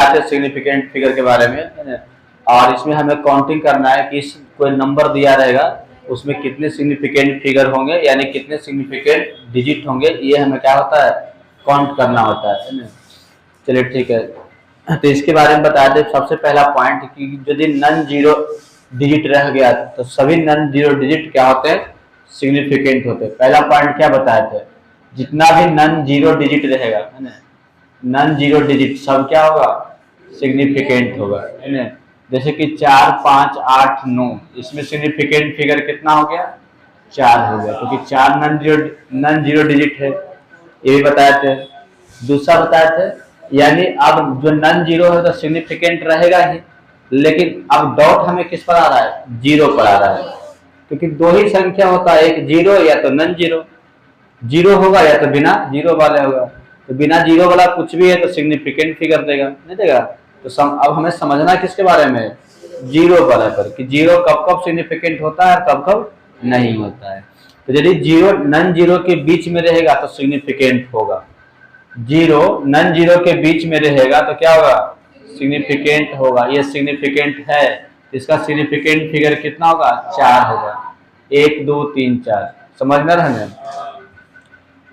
बताते हैं significant figure के बारे में। और इसमें हमें काउंटिंग करना है कि कोई नंबर दिया रहेगा उसमें कितने सिग्निफिकेंट फिगर होंगे, यानी कितने सिग्निफिकेंट डिजिट होंगे, ये हमें क्या होता है काउंट करना होता है ना। चलिए ठीक है, तो इसके बारे में बता दें। सबसे पहला पॉइंट कि यदि नन जीरो डिजिट रह गया तो सभी नन जीरो डिजिट क्या होते हैं, सिग्निफिकेंट होते हैं। पहला पॉइंट क्या बताए थे, जितना भी नन जीरो डिजिट रहेगा है ना, नन जीरो डिजिट सब क्या होगा, सिग्निफिकेंट होगा है ना। जैसे कि 4, 5, 8, 9, इसमें सिग्निफिकेंट फिगर कितना हो गया, 4 हो गया, क्योंकि 4 नन जीरो डिजिट है, ये भी बताए थे। दूसरा बताए थे, यानी अब जो नन जीरो है तो सिग्निफिकेंट रहेगा ही, लेकिन अब डॉट हमें किस पर आ रहा है, जीरो पर आ रहा है, क्योंकि दो ही संख्या होता है, एक जीरो या तो नन जीरो, जीरो होगा या तो बिना जीरो वाले होगा। तो बिना जीरो वाला कुछ भी है तो सिग्निफिकेंट फिगर देगा, नहीं देगा। तो अब हमें समझना किसके बारे में, जीरो वाले पर, कि जीरो कब कब सिग्निफिकेंट होता है, कब कब नहीं होता है। तो यदि जीरो नन जीरो के बीच में रहेगा तो सिग्निफिकेंट होगा, जीरो नन जीरो के बीच में रहेगा तो क्या होगा, सिग्निफिकेंट होगा। ये सिग्निफिकेंट है, इसका सिग्निफिकेंट फिगर कितना होगा, 4 होगा। 1, 2, 3, 4 समझना रहने।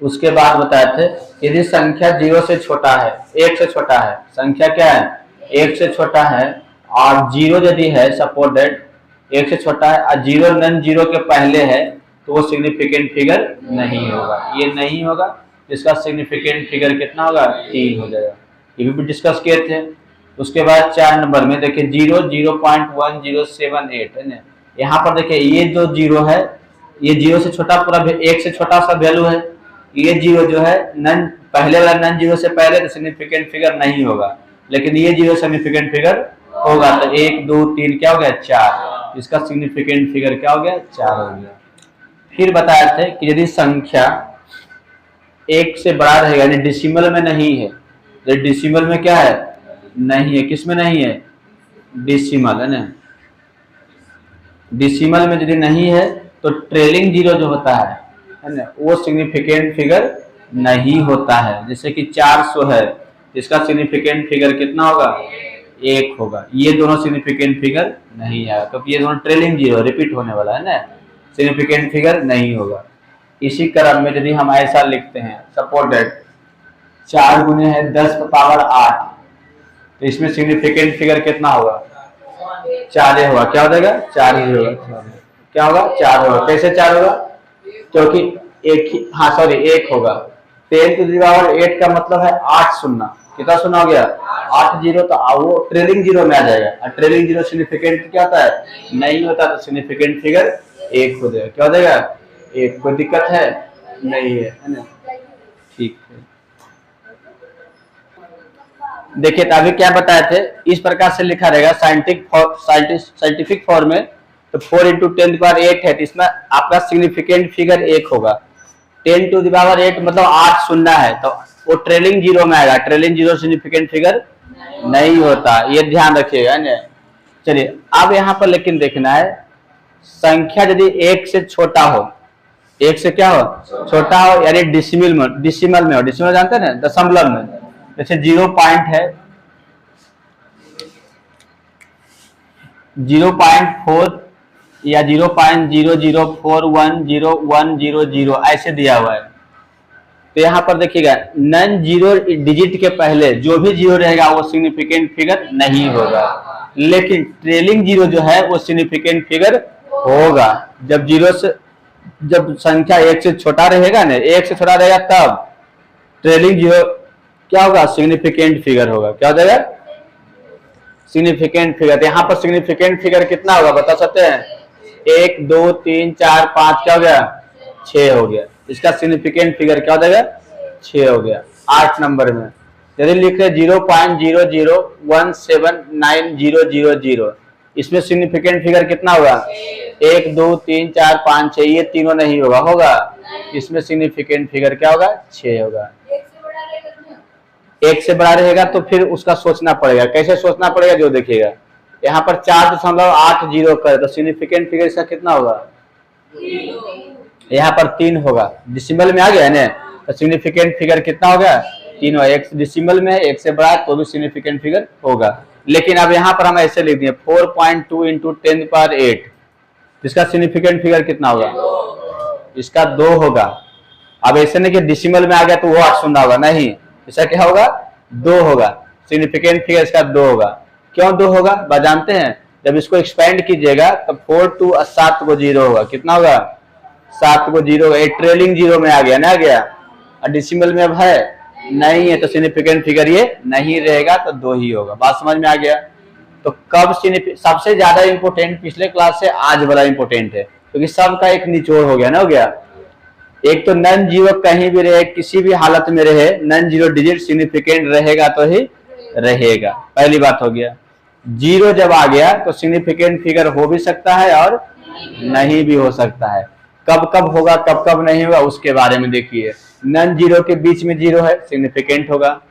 उसके बाद बताए थे, यदि संख्या 0 से छोटा है, 1 से छोटा है, संख्या क्या है 1 से छोटा है, और 0 यदि है, सपोज दैट 1 से छोटा है और 0 नन जीरो के पहले है, तो वो सिग्निफिकेंट फिगर नहीं होगा, ये नहीं होगा। इसका सिग्निफिकेंट फिगर कितना होगा, 3 हो जाएगा। ये भी डिस्कस किए थे। उसके बाद 4 नंबर में देखिए 0, 0.1078 है ना। यहाँ पर देखिए ये जो 0 है, ये 0 से छोटा, पूरा 1 से छोटा सा वैल्यू है। ये 0 जो है नन पहले वाला नन जीरो से पहले तो सिग्निफिकेंट फिगर नहीं होगा, लेकिन ये 0 सिग्निफिकेंट फिगर होगा। तो 1, 2, 3 क्या हो गया, 4, इसका सिग्निफिकेंट फिगर क्या हो गया, 4 हो गया। फिर बताए थे कि यदि संख्या 1 से बड़ा रहेगा, यानी डिसिमल में नहीं है, तो डिसिमल में क्या है, नहीं है, किस में नहीं है, डिसिमल है ना। डिसिमल में यदि नहीं है तो ट्रेलिंग जीरो जो होता है ना, वो सिग्निफिकेंट फिगर नहीं होता है। जैसे कि 400 है, इसका सिग्निफिकेंट फिगर कितना होगा, 1 होगा। ये दोनों सिग्निफिकेंट फिगर नहीं आएगा, क्योंकि ये दोनों ट्रेलिंग जीरो रिपीट होने वाला है ना, सिग्निफिकेंट फिगर नहीं होगा। इसी क्रम में यदि हम ऐसा लिखते हैं, सपोज दैट 4 गुने है 10⁻8, तो इसमें सिग्निफिकेंट फिगर कितना होगा, 4 होगा। क्या हो जाएगा, 4 ही होगा। क्या होगा, 4 होगा। कैसे 4 होगा, क्योंकि एक ही, हाँ सॉरी 1 होगा। 10⁸ का मतलब है 8 शून्य, कितना शून्य हो गया, 8 जीरो, तो वो ट्रेलिंग जीरो में आ जाएगा। और ट्रेलिंग जीरो सिग्निफिकेंट क्या होता है, नहीं होता, तो सिग्निफिकेंट फिगर 1 हो जाएगा। क्या हो जाएगा, 1। कोई दिक्कत है, नहीं है ना, ठीक है। देखिए तो अभी क्या बताए थे, इस प्रकार से लिखा रहेगा साइंटिफिक फॉर्म में। तो 4 × 10⁸ है, तो इसमें आपका सिग्निफिकेंट फिगर 1 होगा। 10⁸ मतलब 8 शून्य है, तो वो ट्रेलिंग जीरो में आएगा। ट्रेलिंग जीरो सिग्निफिकेंट फिगर नहीं होता, ये ध्यान रखिएगा ना। चलिए अब यहाँ पर लेकिन देखना है, संख्या यदि 1 से छोटा हो, 1 से क्या हो, छोटा हो, यानी डिसिमल में हो, डिसिमल जानते हैं ना, दशमलव में। जैसे 0 पॉइंट है, 0.4 या 0.00410100 ऐसे दिया हुआ है। तो यहाँ पर देखिएगा नन जीरो डिजिट के पहले जो भी जीरो रहेगा वो सिग्निफिकेंट फिगर नहीं होगा, लेकिन ट्रेलिंग जीरो जो है वो सिग्निफिकेंट फिगर होगा। जब संख्या 1 से छोटा रहेगा ना, 1 से छोटा रहेगा, तब ट्रेलिंग जीरो क्या होगा, सिग्निफिकेंट फिगर होगा। क्या हो जाएगा, सिग्निफिकेंट फिगर। यहाँ पर सिग्निफिकेंट फिगर कितना होगा बता सकते हैं, 1, 2, 3, 4, 5 क्या हो गया, 6 हो गया। इसका सिग्निफिकेंट फिगर क्या हो जाएगा, 6 हो गया। 8 नंबर में यदि लिख रहे 0.00179000, इसमें सिग्निफिकेंट फिगर कितना होगा, 1, 2, 3, 4, 5, 6, ये तीनों नहीं होगा। इसमें सिग्निफिकेंट फिगर क्या होगा, 6 होगा। 1 से बड़ा रहेगा तो फिर उसका सोचना पड़ेगा। कैसे सोचना पड़ेगा, जो देखिएगा यहाँ पर 4.80 कर, तो सिग्निफिकेंट फिगर इसका कितना होगा, यहाँ पर 3 होगा। डिसिमल में आ गया ना, तो सिग्निफिकेंट फिगर कितना हो गया, 3 होगा। एक डिसिमल में है, एक से बड़ा है तो भी सिग्निफिकेंट फिगर होगा। लेकिन अब यहाँ पर हम ऐसे लिख दिए 4.2 इंटू 10⁸, इसका सिग्निफिकेंट फिगर कितना होगा? इसका 2 होगा। अब ऐसे नहीं कि डिसिमल में आ गया तो वो 8 होगा, नहीं, इसका क्या होगा? 2 होगा। सिग्निफिकेंट फिगर इसका 2 होगा। क्यों 2 होगा? बस जानते हैं, जब इसको एक्सपेंड कीजिएगा तो 4 2 7 को 0 होगा। कितना होगा? 7 को 0 होगा। ट्रेलिंग 0 में आ गया ना, आ गया। और डिसिमल में अब है नहीं है तो सिग्निफिकेंट फिगर ये नहीं रहेगा, तो 2 ही होगा। बात समझ में आ गया? तो कब सबसे ज्यादा इंपोर्टेंट पिछले क्लास से आज वाला इंपोर्टेंट है, क्योंकि सबका एक निचोड़ हो गया ना, हो गया। एक तो नन जीरो कहीं भी रहे, किसी भी हालत में रहे, नन जीरो डिजिट सिग्निफिकेंट रहेगा तो ही रहेगा। पहली बात हो गया। 0 जब आ गया तो सिग्निफिकेंट फिगर हो भी सकता है और नहीं भी हो सकता है। कब कब होगा, कब कब नहीं होगा, उसके बारे में देखिए। नन जीरो के बीच में 0 है, सिग्निफिकेंट होगा।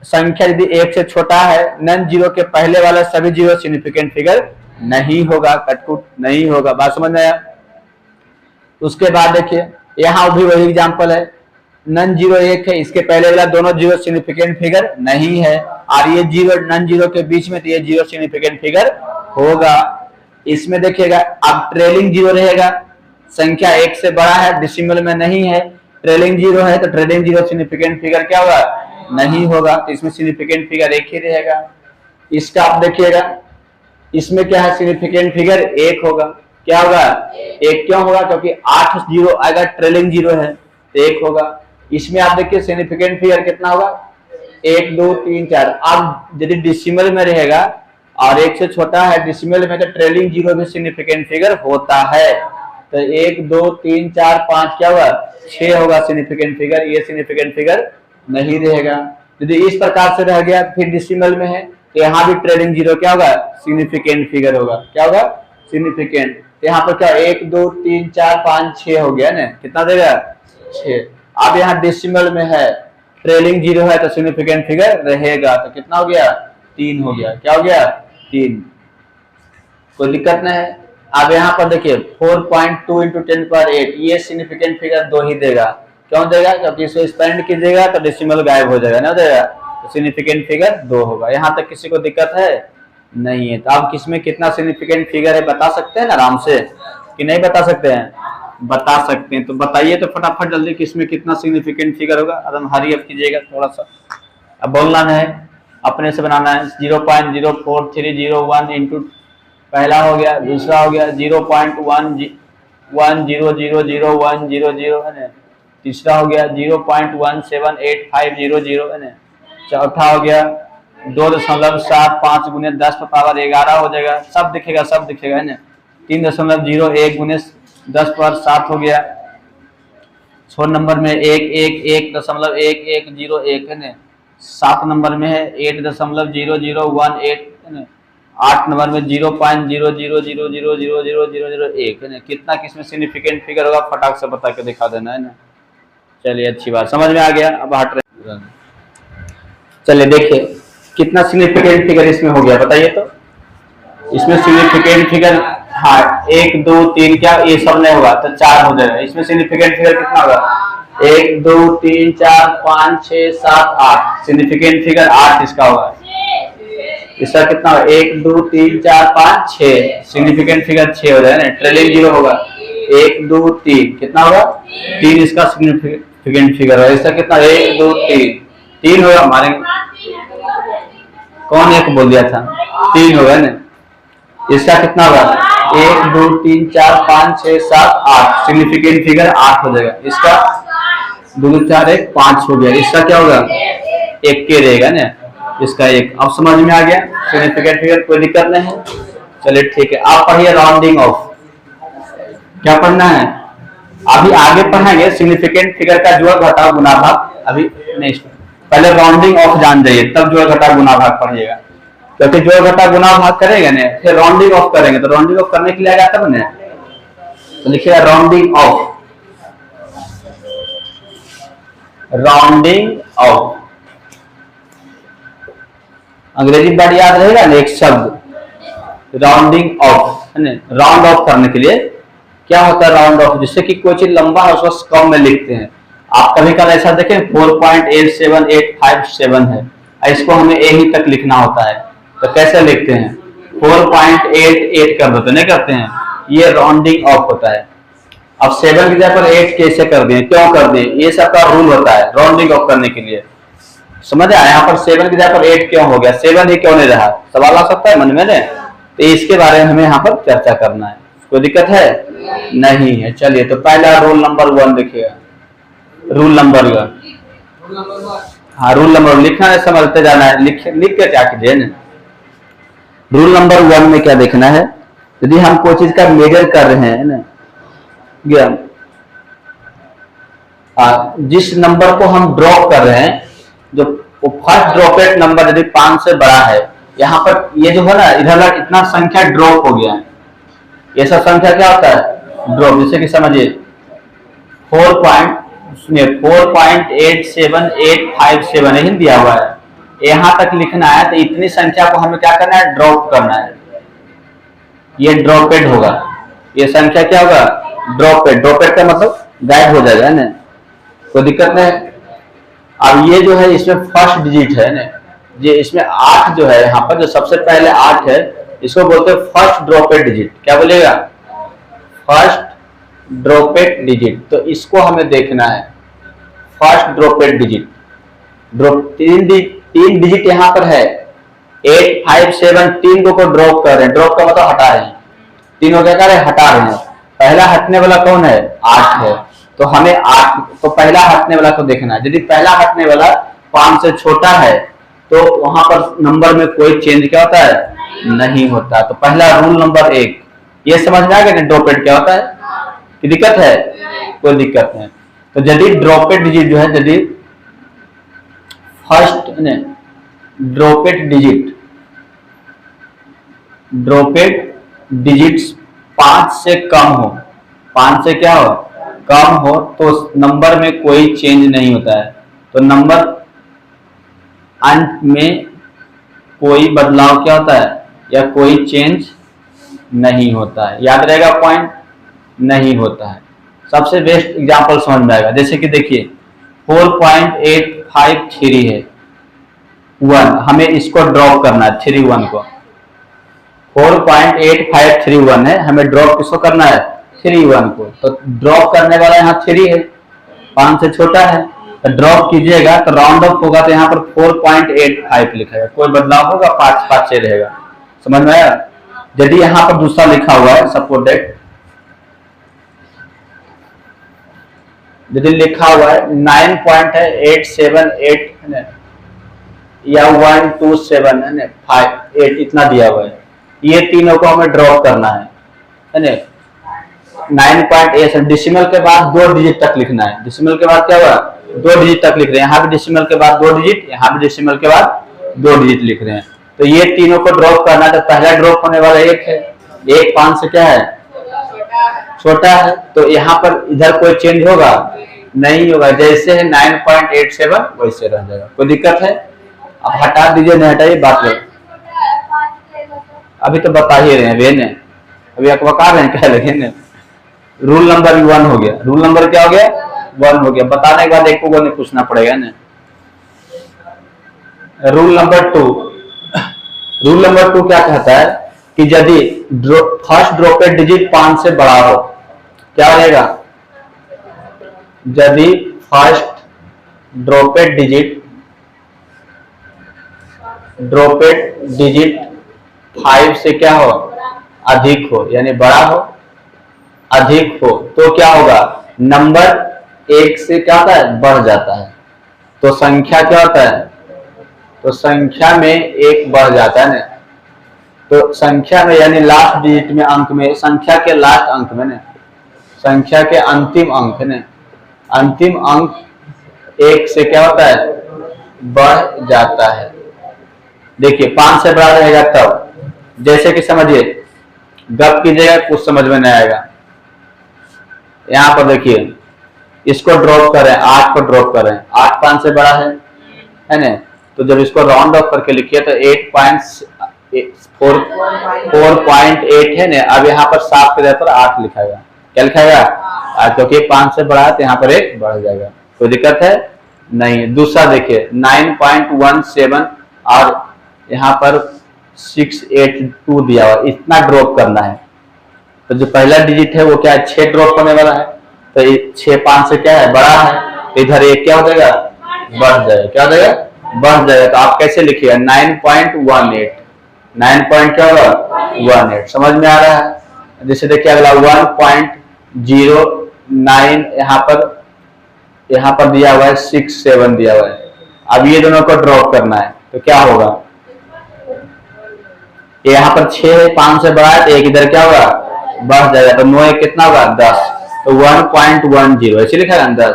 संख्या यदि 1 से छोटा है, नन जीरो के पहले वाला सभी 0 सिग्निफिकेंट फिगर नहीं होगा, कटकुट नहीं होगा। बात समझ में आया? उसके बाद देखिए यहाँ भी वही एग्जांपल है, नन जीरो 1 है, इसके पहले वाला दोनों 0 सिग्निफिकेंट फिगर नहीं है, और ये 0 नन जीरो के बीच में तो ये 0 सिग्निफिकेंट फिगर होगा। इसमें देखिएगा अब ट्रेलिंग 0 रहेगा, संख्या 1 से बड़ा है, डिसिमल में नहीं है, ट्रेलिंग 0 है तो ट्रेलिंग 0 सिग्निफिकेंट फिगर क्या होगा? नहीं होगा। तो इसमें सिग्निफिकेंट फिगर 1 ही रहेगा। इसका आप देखिएगा, इसमें क्या है? सिग्निफिकेंट फिगर 1 होगा। क्या होगा? 1 क्यों होगा? क्योंकि 8 0 अगर ट्रेलिंग 0 है तो 1 होगा। इसमें आप देखिए सिग्निफिकेंट फिगर कितना होगा? 1 2 3 4। अब यदि डिसिमल में रहेगा और 1 से छोटा है डिसिमल में, तो ट्रेलिंग 0 भी सिग्निफिकेंट फिगर होता है। तो 1 2 3 4 5 क्या होगा? 6 होगा सिग्निफिकेंट फिगर। ये सिग्निफिकेंट फिगर नहीं रहेगा। यदि इस प्रकार से रह गया फिर डिसिमल में है तो यहाँ भी ट्रेलिंग 0 क्या होगा? सिग्निफिकेंट फिगर होगा। क्या होगा? सिग्निफिकेंट। यहाँ पर क्या 1 2 3 4 5 6 हो गया ना, कितना देगा? 6। अब यहाँ डिसिमल में है, ट्रेलिंग 0 है तो सिग्निफिकेंट फिगर रहेगा, तो कितना हो गया? 3 हो गया। क्या हो गया? 3। कोई दिक्कत नहीं है। अब यहाँ पर देखिए 4.2 इंटू 10⁸, ये सिग्निफिकेंट फिगर 2 ही देगा। क्यों देगा? क्योंकि इसको एक्सपेंड कीजिएगा तो डेसिमल गायब हो जाएगा ना, देगा, तो सिग्निफिकेंट फिगर 2 होगा। यहाँ तक किसी को दिक्कत है? नहीं है। तो आप किसमें कितना सिग्निफिकेंट फिगर है बता सकते हैं ना आराम से, कि नहीं बता सकते हैं? बता सकते हैं। तो बताइए तो फटाफट जल्दी, किसमें कितना सिग्निफिकेंट फिगर होगा। एकदम हरी अप कीजिएगा थोड़ा सा। अब बोलना है, अपने से बनाना है। 0.0430 इंटू पहला हो गया, दूसरा हो गया 0.1000100 है ना, तीसरा हो गया 0.178500 है ना, चौथा हो गया 2.75 गुने 10 पर पावर 11 हो जाएगा। सब दिखेगा, सब दिखेगा है ना। 3.01 गुने 10 पर 7 हो गया। 6 नंबर में 1.1101 है ना। 7 नंबर में है 8.0018 है ना। 8 नंबर में 0.00000001 है ना। कितना किसमें सिग्निफिकेंट फिगर होगा फटाक से बता के दिखा देना है ना। चलिए अच्छी बात, समझ में आ गया। अब हट रहे, चलिए देखिए कितना सिग्निफिकेंट फिगर इसमें हो गया बताइए तो। इसमें सिग्निफिकेंट फिगर हाँ 1 2 3 क्या ये सब नहीं होगा तो 4 हो जाएगा। इसमें सिग्निफिकेंट फिगर कितना होगा? 1 2 3 4 5 6 7 8। सिग्निफिकेंट फिगर 8 इसका होगा। इसका कितना होगा? 1 2 3 4 5 6। सिग्निफिकेंट फिगर 6 हो जाएगा ना। ट्रेलिंग 0 होगा 1 2 3 कितना होगा? 3 इसका सिग्निफिकेंट फिगर होगा। इसका कितना? 1 2 3 होगा। हमारे कौन एक बोल दिया था? 3 होगा ना। इसका कितना होगा? 1 2 3 4 5 6 7 8। सिग्निफिकेंट फिगर 8 हो जाएगा। इसका 2 4 1 5 हो गया। इसका क्या होगा? 1 के रहेगा ना। इसका 1। अब समझ में आ गया सिग्निफिकेंट फिगर, कोई दिक्कत नहीं है। चलिए ठीक है, आप पढ़िए राउंडिंग ऑफ। क्या पढ़ना है? अभी आगे पढ़ेंगे सिग्निफिकेंट फिगर का जोड़ घटाव गुना भाग, अभी नेक्स्ट। पहले राउंडिंग ऑफ जान जाइए तब जोड़ घटाव गुना भाग पढ़िएगा, क्योंकि जोड़ घटाव गुना भाग करेगा ना फिर राउंडिंग ऑफ करेंगे। तो राउंडिंग ऑफ करने के लिए आएगा तब ना, तो लिखिएगा राउंडिंग ऑफ। राउंडिंग ऑफ अंग्रेजी वर्ड याद रहेगा ना, एक शब्द राउंडिंग ऑफ है ना। राउंड ऑफ करने के लिए क्या होता है? राउंड ऑफ, जिससे कि कोई चीज लंबा है उसको कम में लिखते हैं। आप कभी कल ऐसा देखें 4.87857 है, इसको हमें ए ही तक लिखना होता है, तो कैसे लिखते हैं 4.88 कर देते, नहीं करते हैं, ये राउंडिंग ऑफ होता है। अब 7 की जगह पर 8 कैसे कर दिए, क्यों कर दिए, ये सबका रूल होता है राउंडिंग ऑफ करने के लिए, समझ आया। यहाँ पर 7 की जगह पर 8 क्यों हो गया, 7 ही क्यों नहीं रहा, सवाल आ सकता है मन में, तो इसके बारे में हमें यहाँ पर चर्चा करना है। कोई दिक्कत है नहीं है। चलिए तो पहला रूल नंबर 1 देखिएगा, रूल नंबर 1, हाँ रूल नंबर लिखना है, समझते जाना है, लिख के क्या कीजिए ना। रूल नंबर 1 में क्या देखना है, यदि हम कोई चीज का मेजर कर रहे हैं ना, जिस नंबर को हम ड्रॉप कर रहे हैं, जो फर्स्ट ड्रॉपेड नंबर यदि 5 से बड़ा है, यहाँ पर ये जो है ना इधर इतना संख्या ड्रॉप हो गया है, ये सब संख्या क्या होता है ड्रॉप। जैसे कि समझिए 4.87857 ही दिया हुआ है, यहाँ तक लिखना है, तो इतनी संख्या को हमें क्या करना है ड्रॉप करना है, ये ड्रॉपेड होगा, ये संख्या क्या होगा ड्रॉपेड, ड्रॉपेड का मतलब गायब हो जाएगा ना, कोई दिक्कत नहीं। अब ये जो है इसमें फर्स्ट डिजिट है ना, ये इसमें 8 जो है, यहाँ पर जो सबसे पहले 8 है, इसको बोलते हैं फर्स्ट ड्रॉपेड डिजिट, क्या बोलेगा फर्स्ट ड्रॉपेड डिजिट। तो इसको हमें देखना है फर्स्ट ड्रॉपेड डिजिट, तीन डिजिट यहाँ पर है 8, 5, 7, 3 को ड्रॉप कर रहे हैं, ड्रॉप का मतलब हटा रहे हैं, 3 को क्या कर रहे हैं हटा रहे हैं। पहला हटने वाला कौन है 8 है, तो हमें 8 तो पहला हटने वाला को देखना है। यदि पहला हटने वाला 5 से छोटा है तो वहां पर नंबर में कोई चेंज क्या होता है नहीं होता। तो पहला रूल नंबर 1 ये समझ में आ गया कि ड्रॉपेड क्या होता है, कि दिक्कत है कोई दिक्कत नहीं। तो यदि ड्रॉपेड डिजिट जो है, यदि फर्स्ट ड्रॉपेड डिजिट्स 5 से कम हो, 5 से क्या हो कम हो, तो नंबर में कोई चेंज नहीं होता है, तो नंबर अंत में कोई बदलाव क्या होता है या कोई चेंज नहीं होता है। याद रहेगा पॉइंट, नहीं होता है। सबसे बेस्ट एग्जांपल समझ में आएगा, जैसे कि देखिए 4.853 है 1, हमें इसको ड्रॉप करना है 31 को, 4.8531 है, हमें ड्रॉप किसको करना है 31 को। तो ड्रॉप करने वाला यहाँ 3 है, 5 से छोटा है, तो ड्रॉप कीजिएगा तो राउंड ऑफ होगा, तो यहाँ पर 4.85 लिखेगा, कोई बदलाव होगा 5 से रहेगा, समझ में आया। यदि यहाँ पर दूसरा लिखा हुआ है सपोज दैट, यदि लिखा हुआ है 9.878 या 127 इतना दिया हुआ है, ये तीनों को हमें ड्रॉप करना है ना। 9.8 डिसिमल के बाद 2 डिजिट तक लिखना है, डिसिमल के बाद क्या हुआ 2 डिजिट तक लिख रहे हैं, यहाँ भी डिसिमल के बाद 2 डिजिट, यहाँ भी डिसिमल के बाद 2 डिजिट लिख रहे हैं। तो ये तीनों को ड्रॉप करना है, तो पहला ड्रॉप होने वाला 1 है, 1 5 से क्या है छोटा है, तो यहाँ पर इधर कोई चेंज होगा नहीं होगा, जैसे है 9.87 वैसे रह जाएगा, कोई दिक्कत है। अब हटा दीजिए, नहीं हटाइए, बात करो, अभी तो बता ही रहे हैं बेने, अभी अकबका रहे हैं क्या लगे ने। रूल नंबर 1 हो गया, रूल नंबर क्या हो गया 1 हो गया, बताने के बाद एक को नहीं पूछना पड़ेगा ना। रूल नंबर 2, रूल नंबर 2 क्या कहता है कि यदि फर्स्ट ड्रॉपेड डिजिट 5 से बड़ा हो, क्या रहेगा, यदि फर्स्ट ड्रॉपेड डिजिट 5 से क्या हो अधिक हो, यानी बड़ा हो अधिक हो, तो क्या होगा नंबर 1 से क्या होता है बढ़ जाता है, तो संख्या क्या होता है, तो संख्या में 1 बढ़ जाता है ना। तो संख्या में यानी लास्ट डिजिट में अंक में, संख्या के लास्ट अंक में ना, संख्या के अंतिम अंक ने, अंतिम अंक 1 से क्या होता है बढ़ जाता है। देखिए 5 से बड़ा रहेगा तब, जैसे कि समझिए गप कीजिएगा कुछ समझ में नहीं आएगा। यहाँ पर देखिए इसको ड्रॉप कर रहे हैं, 8 को ड्रॉप कर रहे हैं, 8 5 से बड़ा है ना, तो जब इसको राउंड ऑफ करके लिखिए तो 4.8 है ना, अब यहाँ पर 7 के जगह पर 8 लिखाएगा, क्या लिखाएगा, क्योंकि 5 से बड़ा है तो यहाँ पर 1 बढ़ जाएगा। कोई दिक्कत है नहीं। दूसरा देखिए 9.17 और यहाँ पर 682 दिया हुआ, इतना ड्रॉप करना है। तो जो पहला डिजिट है वो क्या है, 6 ड्रॉप होने वाला है। तो 6 5 से क्या है, बड़ा है, तो इधर एक क्या हो जाएगा, बढ़ जाएगा। क्या हो जाएगा, बढ़ जाएगा। तो आप कैसे लिखिएगा 9.18, 9 क्या होगा 18। समझ में आ रहा है। जैसे देखिए अगला 1.09 यहाँ पर दिया हुआ है, 67 दिया हुआ है। अब ये दोनों को ड्रॉप करना है तो क्या होगा, यहाँ पर 6 है, 5 से बड़ा है, तो एक इधर क्या होगा, बढ़ जाएगा। तो 9 कितना होगा 10, तो 1.10 ऐसे लिखा है 10,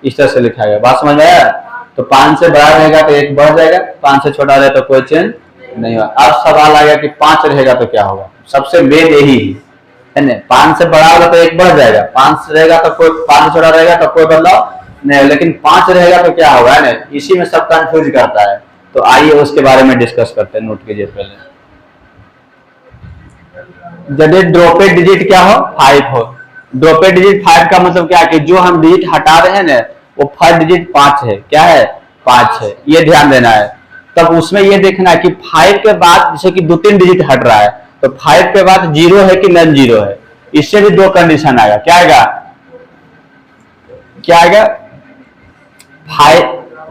इस तरह से लिखा है। बात समझ में आया। तो 5 से बड़ा रहेगा तो एक बढ़ जाएगा, 5 से छोटा रहेगा तो कोई चेंज नहीं होगा। अब सवाल आ गया कि 5 रहेगा तो क्या होगा। सबसे मेन यही है ना, 5 से बड़ा होगा तो एक बढ़ जाएगा, 5 रहेगा तो कोई, 5 से छोटा रहेगा तो कोई बदलाव नहीं, लेकिन 5 रहेगा तो क्या होगा ना, इसी में सब कंफ्यूज करता है। तो आइए उसके बारे में डिस्कस करते हैं। नोट कीजिए पहले, यदि ड्रॉपेड डिजिट क्या हो, 5 हो। ड्रॉपेड डिजिट 5 का मतलब क्या है कि जो हम डिजिट हटा रहे हैं ना, वो फर्स्ट डिजिट 5 है। क्या है, 5 है, ये ध्यान देना है। तब उसमें ये देखना है कि 5 के बाद जैसे कि 2-3 डिजिट हट रहा है, तो 5 के बाद 0 है कि नॉन 0 है। इससे भी 2 कंडीशन आएगा। क्या आएगा, क्या आएगा, 5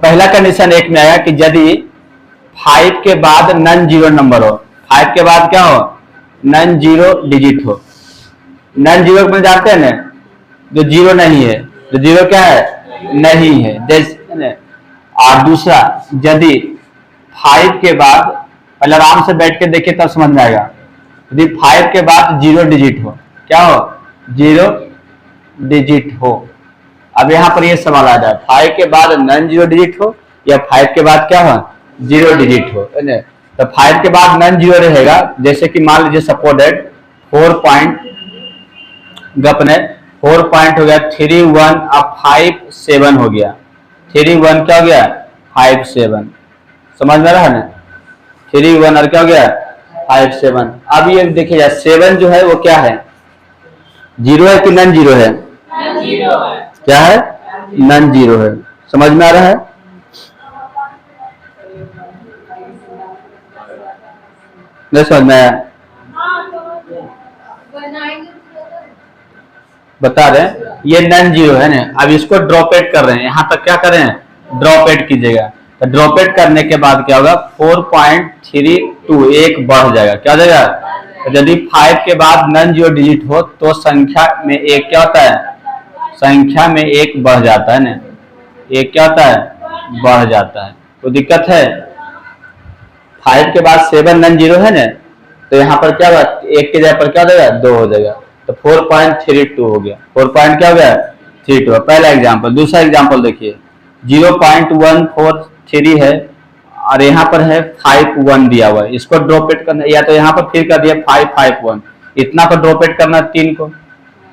पहला कंडीशन एक में आएगा कि यदि 5 के बाद नॉन 0 नंबर हो, 5 के बाद क्या हो, नॉन 0 डिजिट हो। नॉन 0 में जानते हैं ना, जो 0 नहीं है, जो 0 क्या है, नहीं है, जैसे। और दूसरा, यदि 5 के बाद, पहले आराम से बैठ के देखिए तब समझ में आएगा। यदि 5 के बाद 0 डिजिट हो, क्या हो, 0 डिजिट हो। अब यहां पर ये सवाल आ जाए, 5 के बाद नॉन 0 डिजिट हो या 5 के बाद क्या हो, 0 डिजिट हो। तो 5 के बाद नॉन 0 रहेगा, जैसे कि मान लीजिए सपोर्टेड 4 पॉइंट गपने 4 पॉइंट हो गया, 3 1 अब 5 7 हो गया। 3 1 क्या हो गया, 5 7। समझ में रहा ना, 3 1 और क्या हो गया, 5 7। अब ये देखिए 7 जो है वो क्या है, 0 है कि नॉन 0 है, क्या है, नॉन 0 है। समझ में आ रहा है। नहीं समझ में आया, बता रहे हैं, ये नॉन 0 है ना। अब इसको ड्रॉप एड कर रहे हैं, यहां तक क्या कर रहे हैं, ड्रॉप एड कीजिएगा। तो ड्रॉप एड करने के बाद क्या होगा, 4.32 एक बढ़ जाएगा। क्या हो जाएगा, तो यदि 5 के बाद नॉन 0 डिजिट हो तो संख्या में एक क्या होता है, संख्या में एक बढ़ जाता है ना, एक क्या होता है, बढ़ जाता है। तो दिक्कत है, 5 के बाद 7 नॉन 0 है ना, तो यहाँ पर क्या होगा, एक के जगह पर क्या हो जाएगा, 2 हो जाएगा। तो 4.32 हो गया, 4 पॉइंट क्या हो गया, 32। पहला एग्जाम्पल। दूसरा एग्जाम्पल देखिए, 0.143 है और यहाँ पर है 5 1 दिया हुआ है। इसको ड्रॉप एड करना, या तो यहाँ पर फिर कर दिया 5 5 1, इतना को ड्रॉप एड करना 3 को।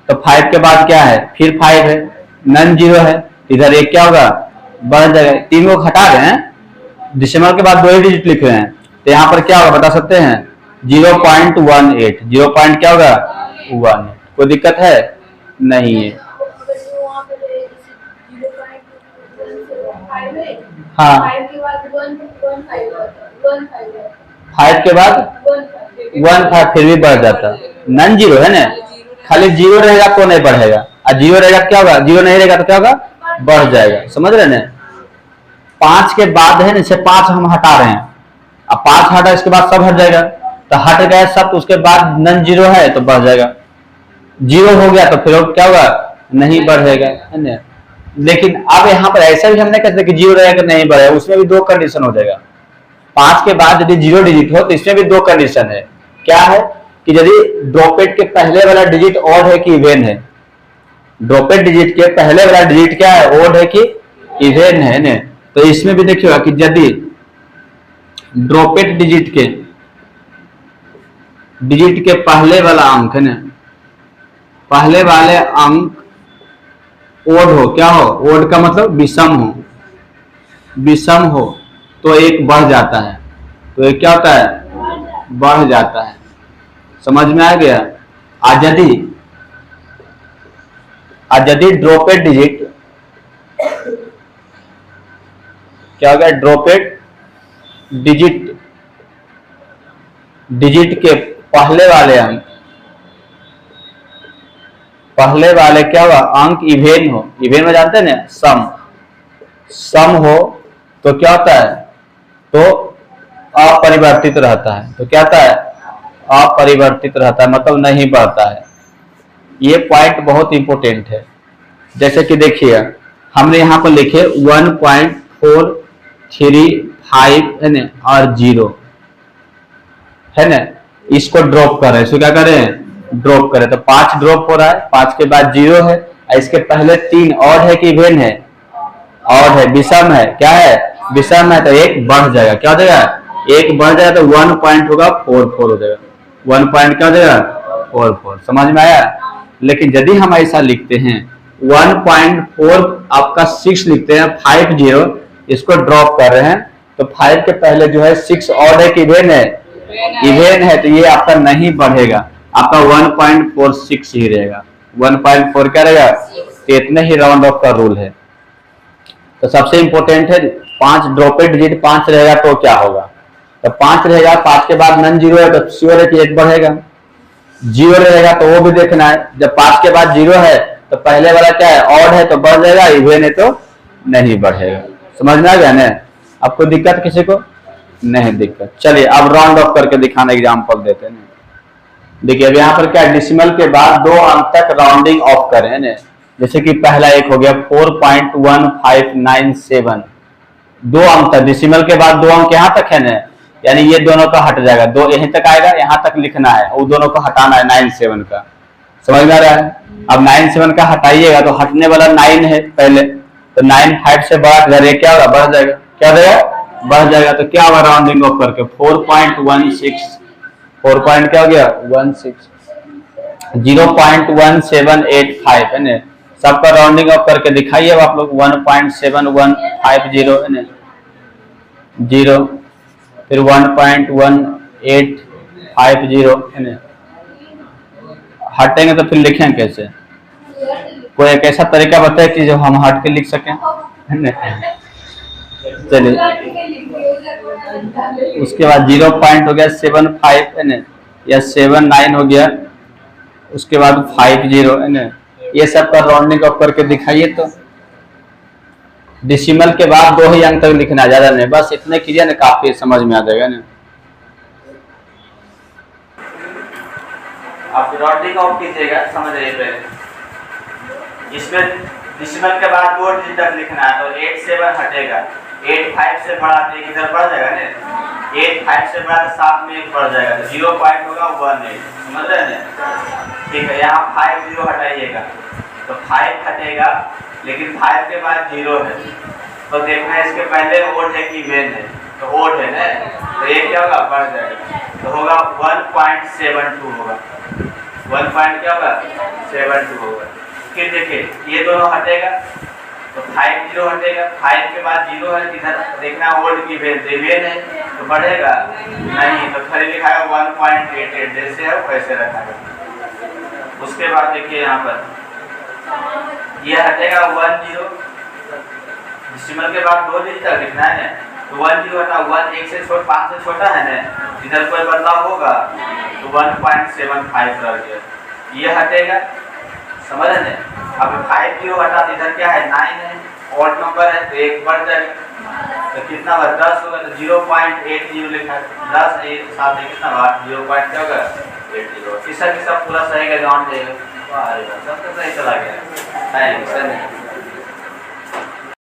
तो 5 के बाद क्या है, फिर 5 है, नॉन 0 है, इधर एक क्या होगा, बढ़ जाएगा। 3 को हटा रहे हैं, दिसंबर के बाद 2 ही डिजिट लिख रहे हैं, तो यहाँ पर क्या होगा बता सकते हैं, 0.18, 0 क्या होगा 1। कोई दिक्कत है नहीं है। हाँ, 5 के बाद 1 5 फिर भी बढ़ जाता, नॉन 0 है ना, खाली 0 रहेगा तो नहीं बढ़ेगा, और 0 रहेगा क्या होगा, 0 नहीं रहेगा तो क्या होगा, बढ़ जाएगा। समझ रहे ना। 5 के बाद है ना, से 5 हम हटा रहे हैं, अब 5 हटा, इसके बाद सब हट जाएगा। तो हट गया सब, तो उसके बाद नॉन 0 है तो बढ़ जाएगा। 0 हो गया तो फिर क्या होगा, नहीं बढ़ेगा, है ना। लेकिन अब यहाँ पर ऐसा भी हम नहीं कहते कि 0 रहेगा नहीं बढ़ेगा, उसमें भी 2 कंडीशन हो जाएगा। 5 के बाद यदि 0 डिजिट हो तो इसमें भी 2 कंडीशन है। क्या है कि यदि ड्रॉपेड के पहले वाला डिजिट ऑड है कि इवन है, ड्रॉपेड डिजिट के पहले वाला डिजिट क्या है, ऑड है कि इवन है ना। तो इसमें भी देखिएगा कि यदि ड्रॉपेड डिजिट के पहले वाला अंक है ना, पहले वाले अंक ओड हो, क्या हो, ओड का मतलब विषम हो, विषम हो तो एक बढ़ जाता है, तो एक क्या होता है, बढ़ जाता है। समझ में आ गया। आज यदि ड्रॉपेड डिजिट क्या हो गया, ड्रॉपेड डिजिट, डिजिट के पहले वाले अंक, पहले वाले क्या हुआ अंक इवेन हो, इवेन में जानते हैं ना सम, सम हो तो क्या होता है, तो अपरिवर्तित रहता है, तो क्या होता है, अपरिवर्तित रहता है, मतलब नहीं बढ़ता है। ये पॉइंट बहुत इंपॉर्टेंट है। जैसे कि देखिए हमने यहाँ पर लिखे 1.435 है ना और 0 है ना, इसको ड्रॉप कर रहे हैं, इसको क्या करें, ड्रॉप करें, तो 5 ड्रॉप हो रहा है, 5 के बाद 0 है, इसके पहले 3 और है कि इवेन है, और है, विषम है, क्या है, विषम है, तो एक बढ़ जाएगा, क्या हो जाएगा, एक बढ़ जाएगा, तो 1 पॉइंट होगा 44 हो जाएगा, 1 पॉइंट क्या हो जाएगा 44, समझ में आया। लेकिन यदि हम ऐसा लिखते हैं 1.4 आपका 6 लिखते हैं 50, इसको ड्रॉप कर रहे हैं, तो 5 के पहले जो है 6 और है कि इवेन है, इवेन है, तो ये आपका नहीं बढ़ेगा, आपका 1.46 ही रहेगा, 1.4 क्या रहेगा, तो इतने ही राउंड ऑफ का रूल है। तो सबसे इंपॉर्टेंट है 5 ड्रॉपेड डिजिट 5 रहेगा तो क्या होगा, तो 5 रहेगा, 5 के बाद नन 0 है तो श्योर है कि 1 बढ़ेगा, 0 रहेगा तो वो भी देखना है, जब 5 के बाद 0 है तो पहले वाला क्या है, ऑड है तो बढ़ जाएगा, इवेन है तो नहीं बढ़ेगा, समझ में आ गया ना। आपको दिक्कत किसी को नहीं दिक्कत, चलिए अब राउंड ऑफ करके दिखाना एग्जाम्पल देते हैं। देखिए अब यहाँ पर क्या डिसिमल के बाद 2 अंक तक राउंडिंग ऑफ करें ना, जैसे कि पहला एक हो गया 4.1597, 2 अंक तक, डिसिमल के बाद 2 अंक यहाँ तक है ना, यानी ये दोनों का हट जाएगा, 2 यहीं तक आएगा, यहाँ तक लिखना है, वो दोनों को हटाना है 97 का, समझ में आ रहा है। अब 97 का हटाइएगा तो हटने वाला 9 है पहले, तो 9 5 से बढ़ा कर क्या होगा, बढ़ जाएगा, क्या हो जाएगा, बढ़ जाएगा, तो क्या होगा राउंडिंग ऑफ करके 4.16, 4 पॉइंट क्या हो गया 16, 0.1785 है ना, सबका राउंडिंग ऑफ करके दिखाइए अब आप लोग, 1.7150 है ना, 0, फिर 1.1850 है ना, हटेंगे तो फिर लिखें कैसे, कोई एक ऐसा तरीका बताए कि जो हम हट के लिख सकें, है ना। चलिए उसके बाद 0 पॉइंट हो गया 75 है ना, या 79 हो गया, उसके बाद 50 है ना, ये सब का राउंडिंग ऑफ करके दिखाइए। तो डिसिमल के बाद 2 ही अंक तक लिखना, ज्यादा नहीं, बस इतने कीजिए ना, काफी समझ में आ जाएगा ना। आप राउंडिंग ऑफ कीजिएगा, समझ रहे हैं, इसमें डिसिमल के बाद 2 डिजिट तक लिखना है, तो 8 7 हटेगा, 8 5 से बढ़ा तो एक इधर बढ़ जाएगा ना, 8 5 से बढ़ा तो 7 में 1 बढ़ जाएगा, तो 0 पॉइंट होगा 18, समझ रहे हैं, ठीक है। यहाँ 5 0 हटाइएगा तो 5 हटेगा, लेकिन 5 के बाद 0 है, तो देखना है इसके पहले ओड है कि इवेन है, तो ओड है ना, तो ये क्या होगा, बढ़ जाएगा, तो होगा 1.72 होगा, 1 पॉइंट क्या होगा 72 होगा। फिर देखिए ये दोनों हटेगा, तो 5 0 हटेगा, 5 के बाद 0 है, इधर देखना ओल्ड की इवेन है तो बढ़ेगा नहीं, तो खाली लिखा है 1.88, जैसे है वैसे रखा है। उसके बाद देखिए यहाँ पर ये हटेगा 10, डिसिमल के बाद 2 डिजिट तक लिखना है ना, तो 10 हटा, 1 1 से छोटा 5 से छोटा है ना, इधर कोई बदलाव होगा तो 1.75 रह गया, ये हटेगा, समझ रहे हैं। अब 5 0 हटा तो इधर क्या है 9 है, ऑड नंबर है तो 1 बढ़ जाएगा, तो कितना होगा 10 होगा, तो 0.80 लिखा है, 10 साथ है कितना बार 0 पॉइंट क्या होगा 80, किसा पूरा सही का जवाब देगा, सब तो सही चला गया,